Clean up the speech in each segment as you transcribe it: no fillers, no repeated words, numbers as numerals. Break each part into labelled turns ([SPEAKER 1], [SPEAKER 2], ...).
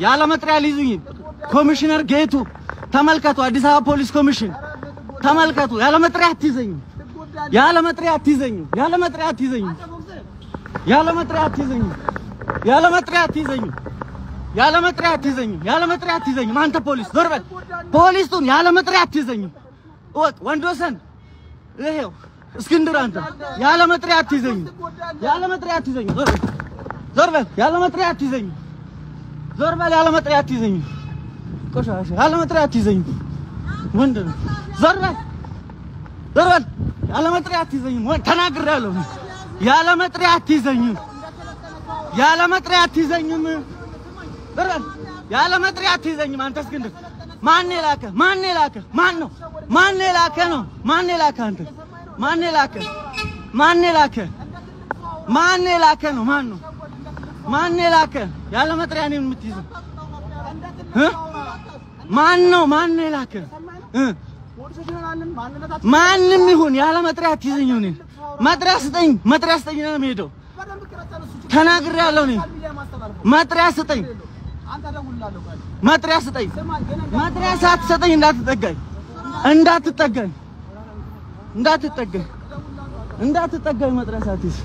[SPEAKER 1] ያለ መጥሪያ ሊይዙኝ ኮሚሽነር ጌቱ ተመልከቱ አዲስ አበባ ፖሊስ ኮሚሽን ተመልከቱ ያለ መጥሪያ አትይዘኝ አንተ ፖሊስ ዞር በል ፖሊሱን ያለ መጥሪያ አትይዘኝ ወጥ ወንዶሰን ይሄው እስክንድር አንተ ያለ መጥሪያ አትይዘኝ ዞር በል ያለ መጥሪያ አትይዘኝ ቆሻሻ ያለ መጥሪያ አትይዘኝ ወንድም ዞር በል ያለ መጥሪያ አትይዘኝ ተናግሬያለሁ ያለ መጥሪያ አትይዘኝ አንተ እስክንድር ማን የላከ ያለ መጥሪያ ነው የምትይዘው ማን የላከ ማንም ይሁን ያለ መጥሪያ አትይዘኝ ነው መጥሪያ ስጠኝ ነው የምሄደው ተናግሬያለሁ እኔ መጥሪያ ስጠኝ መጥሪያ ሳትሰጠኝ እንዳትጠጋኝ መጥሪያ ሳትይዝ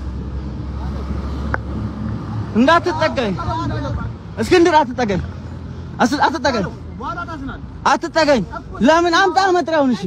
[SPEAKER 1] እስክንድር አትጠጋኝ ለምን አምጣ መጥሪያውን እሺ